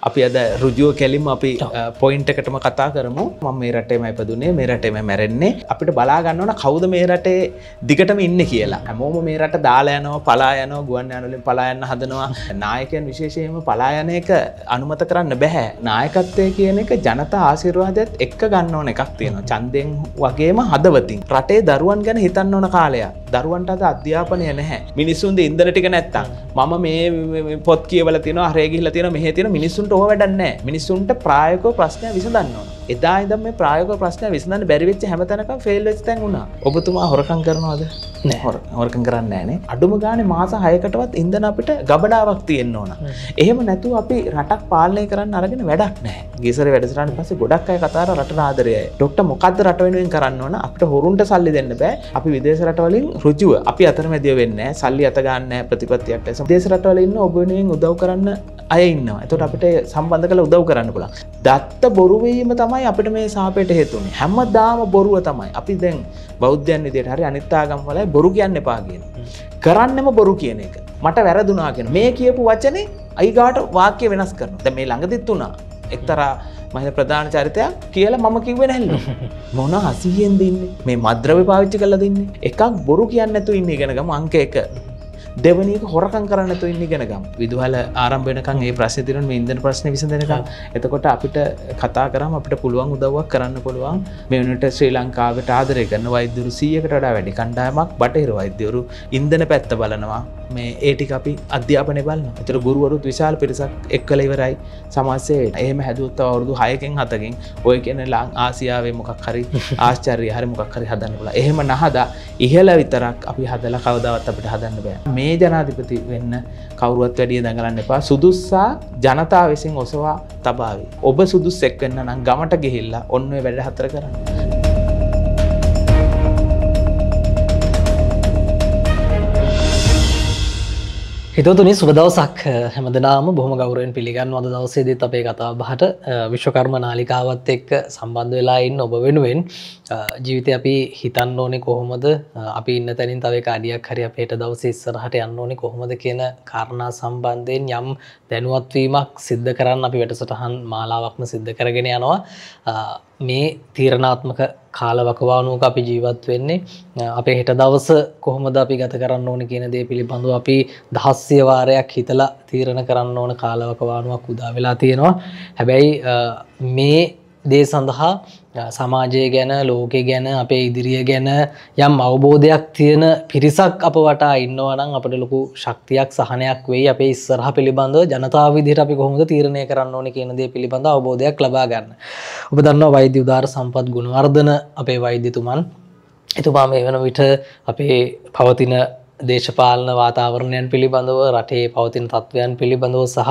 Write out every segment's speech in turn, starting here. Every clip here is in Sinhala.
අපි අද රුජුව කෙලින්ම අපි පොයින්ට් එකටම කතා කරමු. මම මේ රටේම ඉපදුනේ, මේ රටේම මැරෙන්නේ. අපිට බලා ගන්න ඕන කවුද මේ රටේ දිගටම ඉන්නේ කියලා. හැමෝම මේ රට දාලා යනවා, පලා යනවා, ගුවන් යාන වලින් පලා යන්න හදනවා. නායකයන් විශේෂයෙන්ම පලා යන එක අනුමත කරන්න බෑ. නායකත්වය කියන එක ජනතා ආශිර්වාදයත් එක්ක ගන්න ඕන එකක් තියෙනවා. ඡන්දයෙන් වගේම හදවතින්. රටේ දරුවන් ගැන හිතන්න ඕන කාලයක්. දරුවන්ට අද අධ්‍යාපනය නැහැ. මිනිස්සුන්ගේ ඉන්ධන ටික නැත්තම් මම මේ පොත් කියවලා තියෙනවා, හරේ ගිහිල්ලා තියෙනවා, මෙහෙ තියෙනවා. මිනිස්සුන්ට ඕව වැඩක් නැහැ. මිනිස්සුන්ට ප්‍රායෝගික ප්‍රශ්න විසඳන්න ඕන. එදා ඉඳන් මේ ප්‍රායෝගික ප්‍රශ්න විසඳන්න බැරි වෙච්ච හැම තැනකම ෆේල් වෙච්ච තැන් වුණා. ඔබතුමා හොරකම් කරනවද? නෑ. හොරකම් කරන්නේ නෑනේ. අඩුම ගානේ මාස 6කටවත් ඉන්ධන අපිට ගබඩාවක් තියෙන්න ඕන. එහෙම නැතුව අපි රටක් පාලනය කරන්න අරගෙන වැඩක් නැහැ. ගියසරේ වැඩසටහන පස්සේ ගොඩක් අය කතා කරා රටට ආදරයයි. ડોක්ටර් මොකද්ද රට වෙනුවෙන් කරන්න ඕන? අපිට හොරුන්ට සල්ලි දෙන්න බෑ. අපි විදේශ රටවලින් රුජුව අපි අතරමැදිය වෙන්නේ නැහැ. සල්ලි අත ගන්න නැහැ ප්‍රතිපත්තියක් නැහැ. විදේශ රටවල ඉන්න ඔබ වෙනුවෙන් උදව් කරන්න අය ඉන්නවා. එතකොට අපිට සම්බන්ධ කරලා උදව් කරන්න පුළුවන්. දත්ත බොරු වීම තමයි අපිට මේ සාපේට හේතු වෙන්නේ. හැමදාම බොරුව තමයි. අපි දැන් බෞද්ධයන් විදියට හරි අනිත් ආගම් වල බොරු කියන්න එපා කියන. කරන්නෙම බොරු කියන එක. මට වැරදුනා කියන. මේ කියපු වචනේ අයිගාට වාක්‍ය වෙනස් කරනවා. දැන් මේ ළඟදිත් උනා. එක්තරා මහින්ද ප්‍රධාන චරිතයක් කියලා මම කිව්වේ නැහැලු. මොන හසියෙන්ද ඉන්නේ? මේ මද්ද්‍රව්‍ය පාවිච්චි කරලා දින්නේ. එකක් බොරු කියන්නේ නැතුව ඉන්නේ ඉගෙන ගමු අංක 1. දෙවෙනි එක හොරකම් කරන්න නැතුව ඉන්න ඉගෙන ගමු. විදුහල ආරම්භ වෙනකන් මේ ප්‍රශ්නේ තියෙනවා, මේ ඉන්ධන ප්‍රශ්නේ විසඳෙනකන්. එතකොට අපිට කතා කරාම අපිට පුළුවන් උදව්වක් කරන්න පුළුවන්. මේ වෙනට ශ්‍රී ලංකාවට ආදරය කරන වෛද්‍යවරු 100කට වඩා වැඩි කණ්ඩායමක් බටහිර වෛද්‍යවරු ඉන්ධන පැත්ත බලනවා. මේ ඒ ටික අපි අධ්‍යාපනය බලනවා. ඒතර ගුරුවරුත් විශාල පිරිසක් එක්කලා ඉවරයි සමාජ සේවයට. එහෙම හැදුවොත් තව අවුරුදු 6කින් 7කින් ඔය කියන ආසියාවේ මොකක් හරි ආශ්චර්ය හරි මොකක් හරි හදන්න පුළුවන්. එහෙම නහදා ඉහළ විතරක් අපි හදලා කවදාවත් අපිට හදන්න බෑ. මේ ජනාධිපති වෙන්න කවුරුවත් වැඩිය දඟලන්න එපා. සුදුස්සා ජනතාව විසින් ඔසවා තබාවි. ඔබ සුදුස්සෙක් වෙන්න නම් ගමට ගිහිල්ලා ඔන්න ඔය වැඩ 4 කරන්න. හිතවතුනි සුබ දවසක් හැමදෙනාම බොහොම ගෞරවයෙන් පිළිගන්නවා. අද දවසේදීත් අපේ කතා බහට විශ්වකර්ම නාලිකාවත් එක්ක සම්බන්ධ වෙලා ඉන්න ඔබ වෙනුවෙන් ජීවිතේ අපි හිතන්න ඕනේ කොහොමද, අපි ඉන්න තැනින් තව එක අඩියක් හරි අපේ හෙට දවසේ ඉස්සරහට යන්න ඕනේ කොහොමද කියන කාරණා සම්බන්ධයෙන් යම් දැනුවත් වීමක් සිද්ධ කරන්න අපි වැඩසටහන් මාලාවක්ම සිද්ධ කරගෙන යනවා. මේ තීරණාත්මක කාලවකවානුවක අපි ජීවත් වෙන්නේ. අපේ හෙට දවස කොහොමද අපි ගත කරන්න ඕන කියන දේ පිළිබඳව අපි දහස්සිය වාරයක් හිතලා තීරණ කරන්න ඕන කාලවකවානුවක් උදා වෙලා තියෙනවා. හැබැයි මේ දේ සඳහා සමාජය ගැන, ලෝකෙ ගැන, අපේ ඉදිරිය ගැන යම් අවබෝධයක් තියෙන පිරිසක් අප වටා ඉන්නවා නම් අපිට ලොකු ශක්තියක්, සහනයක් වෙයි අපේ ඉස්සරහ පිළිබඳව ජනතාව විදිහට අපි කොහොමද තීරණය කරන්න ඕනේ කියන දේ පිළිබඳව අවබෝධයක් ලබා ගන්න. ඔබ දන්නවා වෛද්‍ය උදාර සම්පත් ගුණවර්ධන අපේ වෛද්‍යතුමන්. එතුමා මේ වෙන විට අපේ පවතින දේශපාලන වාතාවරණයන් පිළිබඳව, රටේ පවතින තත්ත්වයන් පිළිබඳව සහ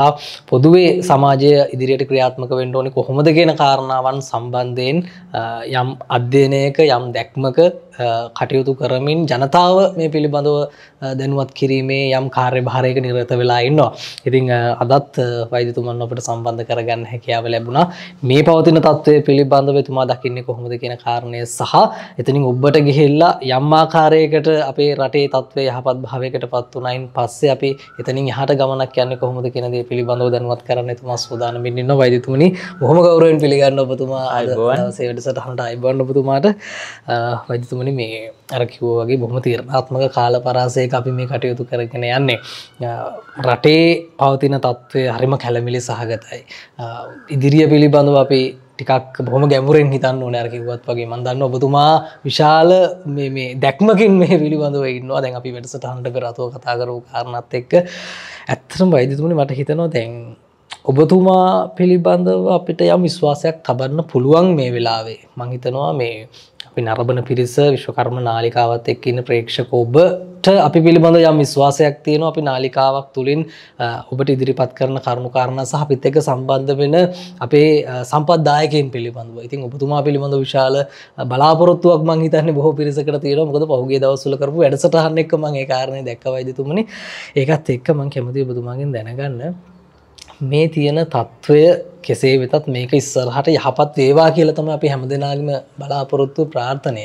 පොදුවේ සමාජය ඉදිරියට ක්‍රියාත්මක වෙන්න ඕනේ කොහොමද කියන කාරණාවන් සම්බන්ධයෙන් යම් අධ්‍යයනයක, යම් දැක්මක කටයුතු කරමින් ජනතාව මේ පිළිබඳව දැනුවත් කිරීමේ යම් කාර්යභාරයක නිරත වෙලා ඉන්නවා. ඉතින් අදත් වෛද්‍යතුමන් අපිට සම්බන්ධ කරගන්න හැකියාව ලැබුණා. මේ පවතින තත්ත්වය පිළිබඳව එතුමා දකින්නේ කොහොමද කියන කාරණය සහ එතනින් ඔබට ගිහිල්ලා යම් ආකාරයකට අපේ රටේ තත්ත්වය යහපත් භාවයකට පත් වුණායින් පස්සේ අපි එතනින් එහාට ගමනක් යන්නේ කොහොමද කියන දේ පිළිබඳව දැනුවත් කරන්න එතුමා සූදානම් වෙන්න ඉන්නවා. වෛද්‍යතුමනි බොහොම ගෞරවයෙන් පිළිගන්න ඔබතුමා අද දවසේ වැඩසටහනට ආයුබෝවන් ඔබතුමාට. වෛද්‍යතුමනි මේ අර කිව්වා වගේ බොහොම තීරණාත්මක කාල පරාසයක අපි මේ කටයුතු කරගෙන යන්නේ. රටේ පවතින තත්ත්වය හරිම කැළමිලි සහගතයි. ඉදිරිය පිළිබඳව අපි ටිකක් බොහොම ගැඹුරෙන් හිතන්න ඕනේ. අර කිව්වත් වගේ මම දන්නවා ඔබතුමා විශාල මේ දැක්මකින් මේ පිළිබඳව ඉන්නවා. දැන් අපි වැඩසටහනට පෙර අතව කතා කරපු කාරණාත් එක්ක ඇත්තටම වෛද්‍යතුමනි මට හිතෙනවා දැන් ඔබතුමා පිළිබඳව අපිට යම් විශ්වාසයක් තබන්න පුළුවන් මේ වෙලාවේ. මම හිතනවා මේ අපි නරඹන පිරිස, විශ්වකර්ම නාලිකාවත් එක්ක ඉන්න ප්‍රේක්ෂක ඔබට අපි පිළිබඳ යම් විශ්වාසයක් තියෙනවා. අපි නාලිකාවක් තුලින් ඔබට ඉදිරිපත් කරන කරුණු කාරණා සහ අපිත් එක්ක සම්බන්ධ වෙන අපේ සම්පත්දායකයන් පිළිබඳව. ඉතින් ඔබතුමා පිළිබඳ විශාල බලාපොරොත්තුවක් මම හිතන්නේ බොහෝ පිරිසකට තියෙනවා. මොකද පහුගිය දවස්වල කරපු වැඩසටහන් එක්ක මම ඒ කාරණේ දැක්කා වෛද්‍යතුමනි. ඒකත් එක්ක මම කැමතියි ඔබතුමාගෙන් දැනගන්න මේ තියෙන తত্ত্বය කෙසේ වෙතත් මේක ඉස්සරහට යහපත් වේවා කියලා තමයි අපි හැමදෙනාගේම බලාපොරොත්තු ප්‍රාර්ථනය.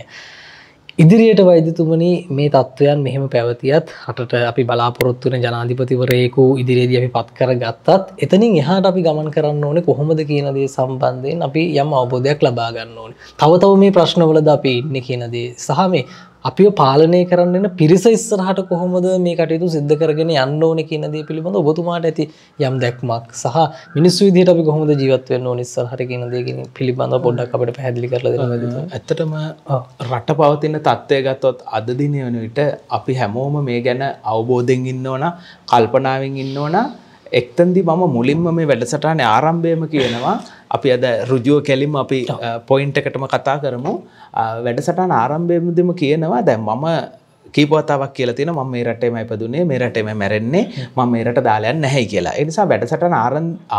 ඉදිරියට වෛද්‍යතුමනි මේ තත්ත්වයන් මෙහෙම පැවතියත් රටට අපි බලාපොරොත්තු වෙන ජනාධිපතිවරයෙකු ඉදිරියේදී අපි පත් කරගත්තත් එතනින් එහාට අපි ගමන් කරන්න ඕනේ කොහොමද කියන දේ සම්බන්ධයෙන් අපි යම් අවබෝධයක් ලබා ගන්න ඕනේ. තව මේ ප්‍රශ්නවලද අපි ඉන්නේ කියන දේ සහ මේ අපිව පාලනය කරන්න වෙන පිරිස ඉස්සරහට කොහොමද මේ කටයුතු සිද්ධ කරගෙන යන්න ඕනේ කියන දේ පිළිබඳව ඔබතුමාට ඇති යම් දැක්මක් සහ මිනිස්සු විදිහට අපි කොහොමද ජීවත් වෙන්න ඕනේ ඉස්සරහට කියන දේ පිළිබඳව පොඩ්ඩක් අපිට පැහැදිලි කරලා දෙන්න වේදිතුමා. ඇත්තටම රට පවතින තත්ත්වය ගත්තොත් අද දිනේ වෙන විට අපි හැමෝම මේ ගැන අවබෝධයෙන් ඉන්න ඕන, කල්පනාවෙන් ඉන්න ඕන. එක්තෙන්දී මම මුලින්ම මේ වැඩසටහනේ ආරම්භයේම කියනවා අපි අද ඍජුව කෙලින්ම අපි පොයින්ට් එකටම කතා කරමු. වැඩසටහන ආරම්භයේදීම කියනවා දැන් මම කීප වතාවක් කියලා තියෙනවා මම මේ රටේම ඉපදුනේ, මේ රටේම මැරෙන්නේ, මම මේ රට දාලා යන්නේ නැහැයි කියලා. ඒ නිසා වැඩසටහන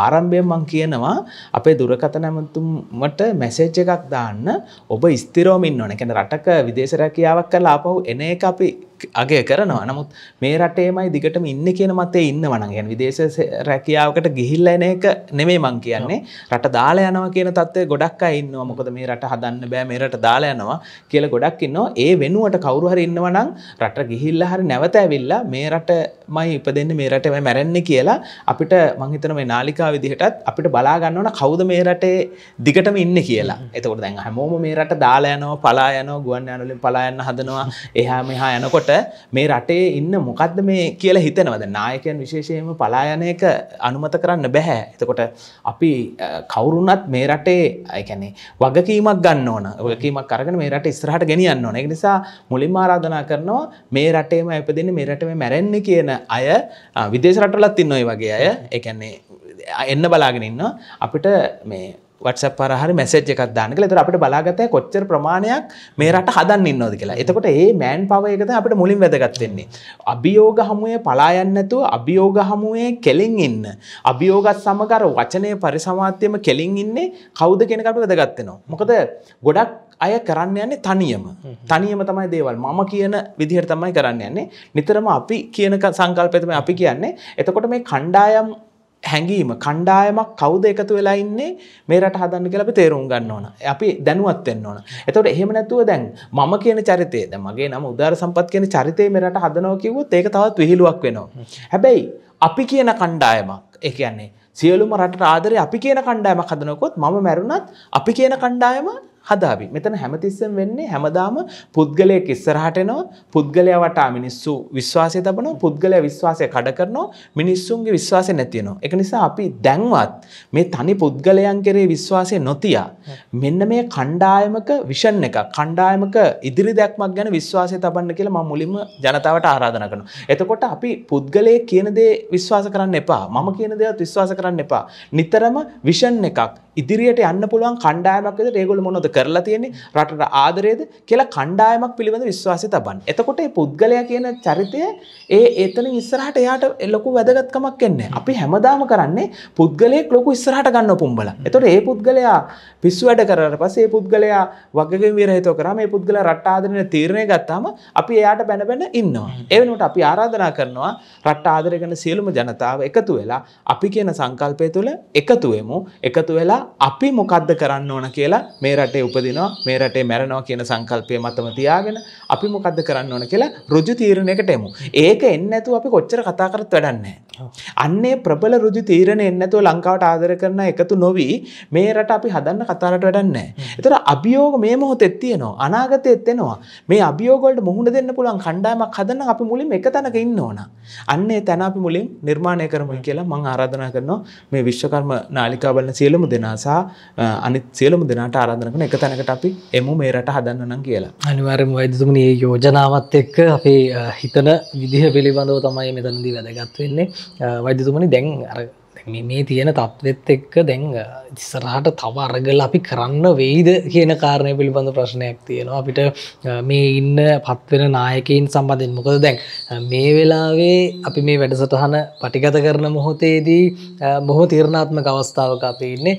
ආරම්භයෙන් මම කියනවා අපේ දුරකථන ඇමතුමට මැසේජ් එකක් දාන්න. ඔබ ස්ථිරවම ඉන්න ඕනේ. කියන්නේ රටක විදේශ රැකියාවක් කරලා ආපහු එන එක අපි අගය කරනවා. නමුත් මේ රටේමයි දිගටම ඉන්නේ කියන මතේ ඉන්නවා නම් කියන්නේ විදේශ රැකියාවකට ගිහිල්ලා එන එක නෙමෙයි මං කියන්නේ. රට දාලා යනවා කියන තත්ත්වය ගොඩක් අය ඉන්නවා. මොකද මේ රට හදන්න බෑ, මේ රට දාලා යනවා කියලා ගොඩක් ඉන්නවා. ඒ වෙනුවට කවුරු හරි ඉන්නවා නම් රට ගිහිල්ලා හරි නැවත ඇවිල්ලා මේ රටමයි ඉපදෙන්නේ, මේ රටේමයි මැරෙන්නේ කියලා අපිට මං හිතනවා මේ නාලිකාව විදිහටත් අපිට බලා ගන්න ඕන කවුද මේ රටේ දිගටම ඉන්නේ කියලා. එතකොට දැන් හැමෝම මේ රට දාලා යනවා, පලා යනවා, ගුවන් යාන වලින් පලා යන්න හදනවා. එහා මෙහා යනකොට මේ රටේ ඉන්න මොකද්ද මේ කියලා හිතනවා. දැන් නායකයන් විශේෂයෙන්ම පලා යන එක අනුමත කරන්න බෑ. එතකොට අපි කවුරුණත් මේ රටේ ඒ කියන්නේ වගකීමක් ගන්න ඕන. වගකීමක් අරගෙන මේ රට ඉස්සරහට ගෙනියන්න ඕන. ඒක නිසා මුලින්ම ආරාධනා කරනවා මේ රටේම ඉපදෙන්නේ, මේ රටේම මැරෙන්නේ කියන අය විදේශ රටවලත් ඉන්න ඔය වගේ අය. ඒ කියන්නේ එන්න බලාගෙන ඉන්නවා. අපිට මේ WhatsApp පාර හරි මැසේජ් එකක් දාන්න කියලා. ඒතර අපිට බලාගත්තා කොච්චර ප්‍රමාණයක් මේ රට හදන්න ඉන්නවද කියලා. එතකොට මේ මෑන් පවර් එක තමයි අපිට මුලින් වැදගත් වෙන්නේ. අභියෝග හමුවේ පලා යන්නේ නැතුව අභියෝග හමුවේ කෙලින් ඉන්න. අභියෝගත් සමග අර වචනේ පරිසමාත්‍යම කෙලින් ඉන්නේ කවුද කියන එක අපිට වැදගත් වෙනවා. මොකද ගොඩක් අය කරන්න යන්නේ තනියම. තනියම තමයි දේවල් මම කියන විදිහට තමයි කරන්න යන්නේ. නිතරම අපි කියන සංකල්පය තමයි අපි කියන්නේ. එතකොට මේ කණ්ඩායම් හැඟීම කණ්ඩායමක් කවුද එකතු වෙලා ඉන්නේ මේ රට හදන්න කියලා අපි තේරුම් ගන්න ඕන. අපි දැනුවත් වෙන්න ඕන. එතකොට එහෙම නැතුව දැන් මම කියන චරිතය, දැන් මගේ නම උදාර සම්පත් කියන චරිතය මේ රට හදනවා කිව්වොත් ඒක තවත් විහිළුවක් වෙනවා. හැබැයි අපි කියන කණ්ඩායමක්, ඒ කියන්නේ සියලුම රටට ආදරේ අපි කියන කණ්ඩායමක් හදනකොත් මම මැරුණත් අපි කියන කණ්ඩායම හදාවි. මෙතන හැමතිස්සෙම වෙන්නේ හැමදාම පුද්ගලයෙක් ඉස්සරහට එනවා, පුද්ගලයා වටා මිනිස්සු විශ්වාසය තබනවා, පුද්ගලයා විශ්වාසය කඩ කරනවා, මිනිස්සුන්ගේ විශ්වාසය නැති වෙනවා. ඒක නිසා අපි දැන්වත් මේ තනි පුද්ගලයන් කෙරේ විශ්වාසය නොතියා මෙන්න මේ කණ්ඩායමක විෂන් එකක්, කණ්ඩායමක ඉදිරි දැක්මක් ගැන විශ්වාසය තබන්න කියලා මම මුලින්ම ජනතාවට ආරාධනා කරනවා. එතකොට අපි පුද්ගලයෙක් කියන දේ විශ්වාස කරන්න එපා. මම කියන දේවත් විශ්වාස කරන්න එපා. නිතරම විෂන් එකක් ඉදිරියට යන්න පුළුවන් කණ්ඩායමක් විදිහට ඒගොල්ලෝ මොනවද කරලා තියෙන්නේ, රටට ආදරේද කියලා කණ්ඩායමක් පිළිබඳ විශ්වාසය තබන්න. එතකොට මේ පුද්ගලයා කියන චරිතය එතනින් ඉස්සරහට එයාට ලොකු වැදගත්කමක් එන්නේ. අපි හැමදාම කරන්නේ පුද්ගලයෙක් ලොකු ඉස්සරහට ගන්න පුම්බලා. එතකොට මේ පුද්ගලයා පිස්සු වැඩ කරලා පස්සේ මේ පුද්ගලයා වගකීම් විරහිතව කරා මේ පුද්ගලයා රට ආදරේ තීරණය ගත්තාම අපි එයාට බැන බැන ඉන්නවා. ඒ වෙනුවට අපි ආරාධනා කරනවා රට ආදරය කරන සියලුම ජනතාව එකතු වෙලා අපි කියන සංකල්පය තුළ එකතු වෙමු. එකතු වෙලා අපි මොකද්ද කරන්න ඕන කියලා මේ රටේ උපදිනවා, මේ රටේ මැරෙනවා කියන සංකල්පය මතම තියාගෙන අපි මොකද්ද කරන්න ඕන කියලා ඍජු තීරණයකට එමු. ඒක එන්නේ නැතුව අපි කොච්චර කතා කරත් වැඩක් නැහැ. අන්නේ ප්‍රබල ඍජු තීරණ එන්නේ නැතුව ලංකාවට ආදර කරන එකතු නොවි මේ රට අපි හදන්න කතාවට වැඩක් නැහැ. ඒතර අභියෝග මේ මොහොතේ තියෙනවා, අනාගතයේත් එනවා. මේ අභියෝග වලට මුහුණ දෙන්න පුළුවන් කණ්ඩායමක් හදන්න අපි මුලින්ම එක තැනක ඉන්න ඕන. අන්නේ තැන අපි මුලින් නිර්මාණය කරමු කියලා මම ආරාධනා කරනවා මේ විශ්වකර්ම නාලිකාව බලන සියලුම දෙනා සහ අනිත් සියලුම දෙනාට ආරාධනා කරන එක තැනකට අපි එමු මේ රට හදන්න නම් කියලා. අනිවාර්යයෙන්ම වෛද්‍යතුමනි මේ යෝජනාවත් එක්ක අපේ හිතන විදිහ පිළිබඳව තමයි මෙතනදී වැදගත් වෙන්නේ. වෛද්‍යතුමනි දැන් අර මේ තියෙන තත්ත්වෙත් එක්ක දැන් ඉස්සරහට තව අරගල අපි කරන්න වෙයිද කියන කාරණය පිළිබඳ ප්‍රශ්නයක් තියෙනවා අපිට මේ ඉන්න පත්වෙන නායකයින් සම්බන්ධයෙන්. මොකද දැන් මේ වෙලාවේ අපි මේ වැඩසටහන පටිගත කරන මොහොතේදී බොහෝ තීරණාත්මක අවස්ථාවක අපි ඉන්නේ.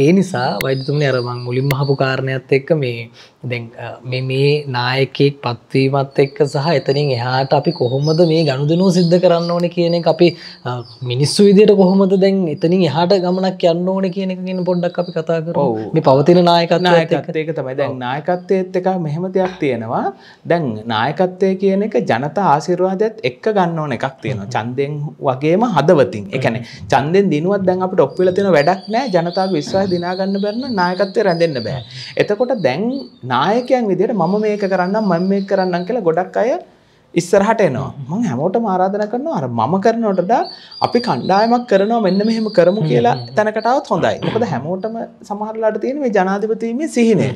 ඒ නිසා වෛද්‍යතුමනි අර මම මුලින්ම අහපු කාරණයක් එක්ක මේ දැන් මේ නායකයෙක් පත්වීමත් එක්ක සහ එතනින් එහාට අපි කොහොමද මේ ගනුදෙනුව සිද්ධ කරන්න ඕනේ කියන එක අපි මිනිස්සු විදියට කොහොමද දැන් එතනින් එහාට ගමනක් යන්න ඕනේ කියන එක ගැන පොඩ්ඩක් අපි කතා කරමු. ඔව්. මේ පවතින නායකත්වයත් එක්ක. ඒක තමයි. දැන් නායකත්වයේත් එක මෙහෙම දෙයක් තියෙනවා. දැන් නායකත්වය කියන එක ජනතා ආශිර්වාදයත් එක්ක ගන්න ඕන එකක් තියෙනවා. ඡන්දයෙන් වගේම හදවතින්. ඒ කියන්නේ ඡන්දෙන් දිනුවත් දැන් අපිට ඔප් වෙලා තියෙන වැඩක් නැහැ. ජනතාවගේ විශ්වාසය දිනා ගන්න බැරි නම් නායකත්වය රැඳෙන්න බෑ. එතකොට දැන් නායකයන් විදිහට මම මේක කරන්නම් මම මේක කරන්නම් කියලා ගොඩක් අය ඉස්සරහට එනවා. මම හැමෝටම ආරාධනා කරනවා අර මම කරනවට වඩා අපි කණ්ඩායමක් කරනවා මෙන්න මෙහෙම කරමු කියලා තැනකට આવත් හොඳයි. මොකද හැමෝටම සමහරලාට තියෙන මේ ජනාධිපතිීමේ සිහිනය.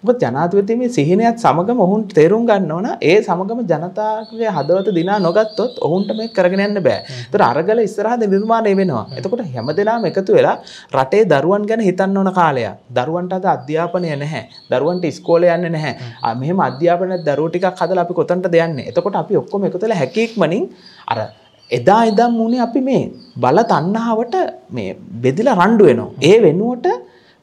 මොකද ජනාධිපතිීමේ සිහිනයත් සමගම ඔවුන් තේරුම් ගන්න ඕන ඒ සමගම ජනතාවගේ හදවත දිනා නොගත්තොත් ඔවුන්ට මේක කරගෙන යන්න බෑ. ඒතර අරගල ඉස්සරහද නිර්මාණය වෙනවා. එතකොට හැමදෙනාම එකතු වෙලා රටේ දරුවන් ගැන හිතන්න ඕන කාලයක්. දරුවන්ට අද අධ්‍යාපනය නැහැ. දරුවන්ට ඉස්කෝලේ යන්නේ නැහැ. මෙහෙම අධ්‍යාපනයක් දරුවෝ ටිකක් හදලා අපි කොතනටද යන්නේ? එතකොට අපි ඔක්කොම එකතු වෙලා හැකීක්මනින් අර එදා ඉදන් මුනේ අපි මේ බල තණ්හාවට මේ බෙදිලා රණ්ඩු වෙනවා. ඒ වෙනුවට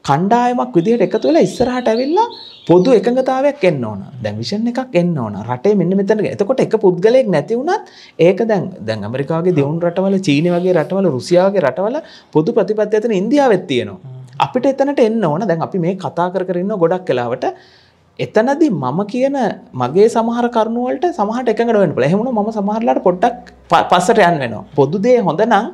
කණ්ඩායමක් විදිහට එකතු වෙලා ඉස්සරහට ඇවිල්ලා පොදු එකඟතාවයක් එන්න ඕන. දැන් විෂන් එකක් එන්න ඕන. රටේ මෙන්න මෙතන. එතකොට එක පුද්ගලයෙක් නැති වුණත් ඒක දැන් ඇමරිකාවේ දියුණු රටවල, චීනය වගේ රටවල, රුසියා වගේ රටවල පොදු ප්‍රතිපත්තිය අතර ඉන්දියාවෙත් තියෙනවා. අපිට එතනට එන්න ඕන. දැන් අපි මේ කතා කර ඉන්න ගොඩක් වෙලාවට එතනදී මම කියන මගේ සමහර කරුණු වලට සමහරට එකඟ වෙන්න පුළුවන්. එහෙම වුණොත් මම සමහරලාට පොඩ්ඩක් පස්සට යන්න වෙනවා. පොදු දේ හොඳ නම්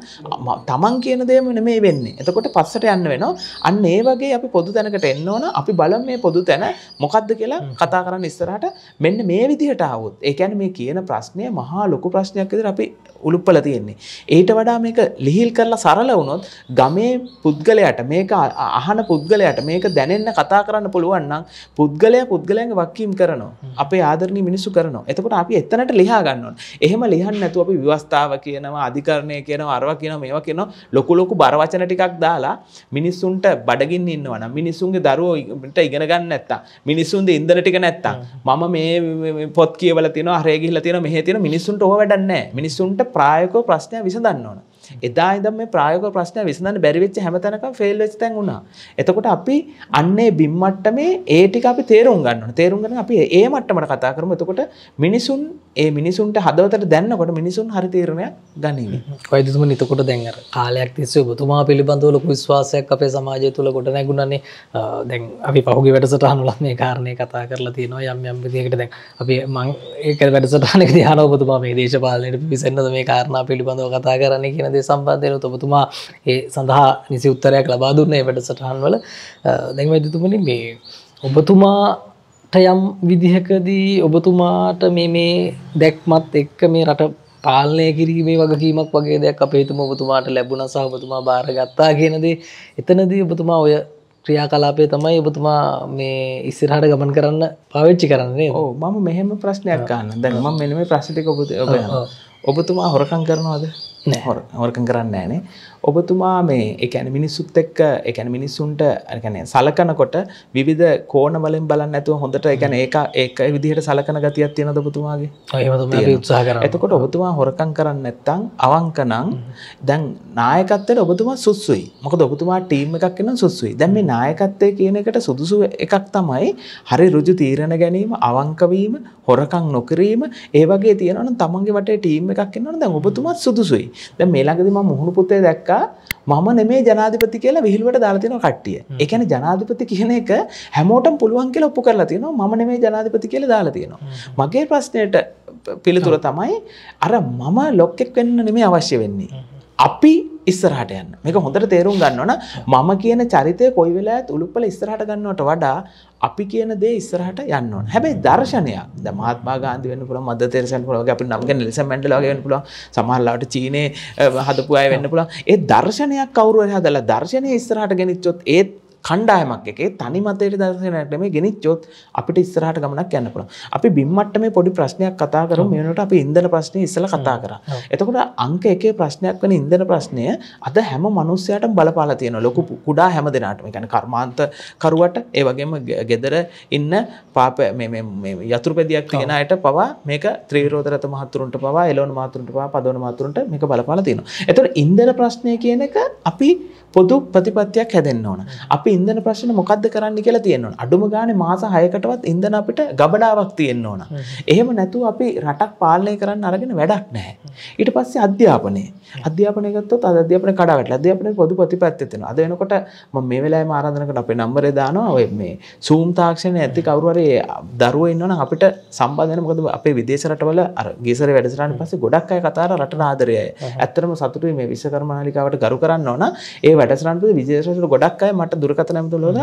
තමන් කියන දේම නෙමෙයි වෙන්නේ. එතකොට පස්සට යන්න වෙනවා. අන්න ඒ වගේ අපි පොදු තැනකට එන්න ඕන. අපි බලමු මේ පොදු තැන මොකක්ද කියලා කතා කරන්න ඉස්සරහට මෙන්න මේ විදිහට ආවොත්. ඒ කියන්නේ මේ කියන ප්‍රශ්නය මහා ලොකු ප්‍රශ්නයක් විදිහට අපි උලුප්පලා තියෙන්නේ. ඊට වඩා මේක ලිහිල් කරලා සරල වුණොත් ගමේ පුද්ගලයාට මේක අහන පුද්ගලයාට මේක දැනෙන්න කතා කරන්න පුළුවන් නම් පුද්ගලයන්ගේ වක්කීම් කරනවා. අපේ ආදරණීය මිනිස්සු කරනවා. එතකොට අපි එතනට ලියා ගන්න ඕන. එහෙම ලියන්න නැතුව අපි ව්‍යවස්ථාව කියනවා, අධිකරණය කියනවා, අරවා කියනවා, මේවා කියනවා ලොකු බර වචන ටිකක් දාලා මිනිස්සුන්ට බඩගින්න ඉන්නවා නම් මිනිස්සුන්ගේ දරුවෝට ඉගෙන ගන්න නැත්තම් මිනිස්සුන්ගේ ඉන්ධන ටික නැත්තම් මම මේ පොත් කියවලා තියෙනවා, හරේ ගිහිල්ලා තියෙනවා, මෙහෙ තියෙනවා මිනිස්සුන්ට ඕව වැඩක් නැහැ. මිනිස්සුන්ට ප්‍රායෝගිකව ප්‍රශ්නය විසඳන්න ඕන. එදා ඉඳන් මේ ප්‍රායෝගික ප්‍රශ්න විසඳන්න බැරි වෙච්ච හැම තැනකම ෆේල් වෙච්ච තැන් වුණා. එතකොට අපි අන්නේ බිම් මට්ටමේ ඒ ටික අපි තේරුම් ගන්න ඕන. තේරුම් ගන්න අපි ඒ මට්ටමට කතා කරමු. එතකොට මිනිසුන්ට හදවතට දැනනකොට මිනිසුන් හරි තීරණයක් ගනිවි. කොයිද තුමනි එතකොට දැන් අර කාලයක් තිස්සේ ඔබතුමා පිළිබඳව ලොකු විශ්වාසයක් අපේ සමාජය තුළ ගොඩ නැගුණානේ. දැන් අපි පහුගිය වැඩසටහන වල මේ කාරණේ කතා කරලා තියෙනවා යම් විදිහකට. දැන් අපි මම ඒක වැඩසටහනකදී අහන ඔබතුමා මේ දේශපාලනයට පිවිසෙන්නද මේ කාරණා පිළිබඳව කතා කරන්නේ කියන සම්බන්ධයෙන් ඔබතුමා ඒ සඳහා නිසි උත්තරයක් ලබා දුන්නේ වැඩසටහන් වල. දැන් වෛද්‍යතුමනි මේ ඔබතුමාට යම් විදිහකදී ඔබතුමාට මේ දැක්මත් එක්ක මේ රට පාලනය කිරීමේ වගකීමක් වගේ දෙයක් අපේ හිතමු ඔබතුමාට ලැබුණා සහ ඔබතුමා බාරගත්තා කියන දේ. එතනදී ඔබතුමා ඔය ක්‍රියාකලාපය තමයි ඔබතුමා මේ ඉස්සරහට ගමන් කරන්න පාවිච්චි කරන්නේ නේද? ඔව් මම මෙහෙම ප්‍රශ්නයක් අහන්න. දැන් මම මෙන්න මේ ප්‍රශ්න ටික ඔබතුමා හොරකම් කරනවද? නෑ. හොරකම් කරන්නේ නෑනේ. ඔබතුමා මේ ඒ කියන්නේ මිනිස්සුත් එක්ක ඒ කියන්නේ මිනිස්සුන්ට ඒ කියන්නේ සලකනකොට විවිධ කෝණ වලින් බලන්නේ නැතුව හොඳට ඒ කියන්නේ ඒක විදිහට සලකන ගතියක් තියෙනවද ඔබතුමාගේ? ඔව් එහෙම තමයි අපි උත්සාහ කරන්නේ. එතකොට ඔබතුමා හොරකම් කරන්නේ නැත්නම් අවංක නම් දැන් නායකත්වයට ඔබතුමා සුසුයි. මොකද ඔබතුමා ටීම් එකක් ඉන්න සුසුයි. දැන් මේ නායකත්වයේ කියන එකට සුදුසු එකක් තමයි හරි රුජු තීරණ ගැනීම, අවංක වීම, හොරකම් නොකිරීම. ඒ වගේ තියෙනවා නම් තමන්ගේ වටේ ටීම් එකක් ඉන්නවනම් දැන් ඔබතුමාත් සුදුසුයි. දැන් මේ ළඟදී මම මුහුණු පුතේ දැක්කා මම නෙමේ ජනාධිපති කියලා විහිළුවට දාලා තියෙනවා කට්ටිය. ඒ කියන්නේ ජනාධිපති කියන එක හැමෝටම පුළුවන් කියලා ඔප්පු කරලා තියෙනවා. මම නෙමේ ජනාධිපති කියලා දාලා තියෙනවා. මගේ ප්‍රශ්නෙට පිළිතුර තමයි අර මම ලොක්ෙක් වෙන්න නෙමේ අවශ්‍ය වෙන්නේ. අපි ඉස්සරහට යන්න. මේක හොඳට තේරුම් ගන්න ඕන. මම කියන චරිතය කොයි වෙලාවෙත් උලුප්පල ඉස්සරහට ගන්නවට වඩා අපි කියන දේ ඉස්සරහට යන්න ඕන. හැබැයි දර්ශනයක්. දැන් මහත්මා ගාන්ධි වෙන්න පුළුවන්, මදර් තෙරේසා වෙන්න පුළුවන්, වගේ අපිට නම් ගන්න නෙල්සන් මැන්ඩෙලා වගේ වෙන්න පුළුවන්. සමහර ලාවට චීනේ හදපු අය වෙන්න පුළුවන්. ඒ දර්ශනයක් කවුරු හරි හදලා දර්ශනය ඉස්සරහට ගෙනිච්චොත් ඒ කණ්ඩායමක් එකේ තනි මතයට දර්ශනයක් නෙමෙයි ගෙනිච්චොත් අපිට ඉස්සරහට ගමනක් යන්න පුළුවන්. අපි බිම් මට්ටමේ පොඩි ප්‍රශ්නයක් කතා කරමු. මේ වෙනකොට අපි ඉන්ධන ප්‍රශ්නේ ඉස්සලා කතා කරා. එතකොට අංක 1 ප්‍රශ්නයක් වෙන ඉන්ධන ප්‍රශ්නය අද හැම මිනිස්සයාටම බලපාලා තියෙනවා. ලොකු කුඩා හැම දෙනාටම. ඒ කියන්නේ කර්මාන්ත කරුවට ඒ වගේම ගෙදර ඉන්න පාප මේ යතුරුපැදියක් තියෙන අයට පවා මේක ත්‍රිවිධ රත මහතුරුන්ට පවා එළවන මහතුරුන්ට පවා පදවන මහතුරුන්ට මේක බලපාලා තියෙනවා. එතකොට ඉන්ධන ප්‍රශ්නය කියන එක අපි පොදු ප්‍රතිපත්තියක් හැදෙන්න ඕන. අපි ඉන්ධන ප්‍රශ්න මොකද්ද කරන්න කියලා තියෙන්න ඕන. අඩුම ගානේ මාස 6කටවත් ඉන්ධන අපිට ගබඩාවක් තියෙන්න ඕන. එහෙම නැතුව අපි රටක් පාලනය කරන්න අරගෙන වැඩක් නැහැ. ඊට පස්සේ අධ්‍යාපනය ගත්තොත් අධ්‍යාපනය කඩා වැටලා. අධ්‍යාපනයේ පොදු ප්‍රතිපත්තියක් තියෙනවා. අද වෙනකොට මම මේ වෙලාවෙම ආරාධනා කරන අපේ නම්බරේ දානවා. ඔය මේ Zoom තාක්ෂණය ඇති කවුරු හරි දරුවෝ ඉන්නවනම් අපිට සම්බන්ධ වෙන මොකද අපේ විදේශ රටවල අර ගියසරේ වැඩසටහන පස්සේ ගොඩක් අය කතා කරලා රටට ආදරයයි. ඇත්තටම සතුටුයි මේ විශ්වකර්ම නාලිකාවට ගරු කරන්න ඕන. ඒ වැඩසටහන පස්සේ විදේශ රටවල ගොඩක් අය මට දුරකථන ඇමතුම් වල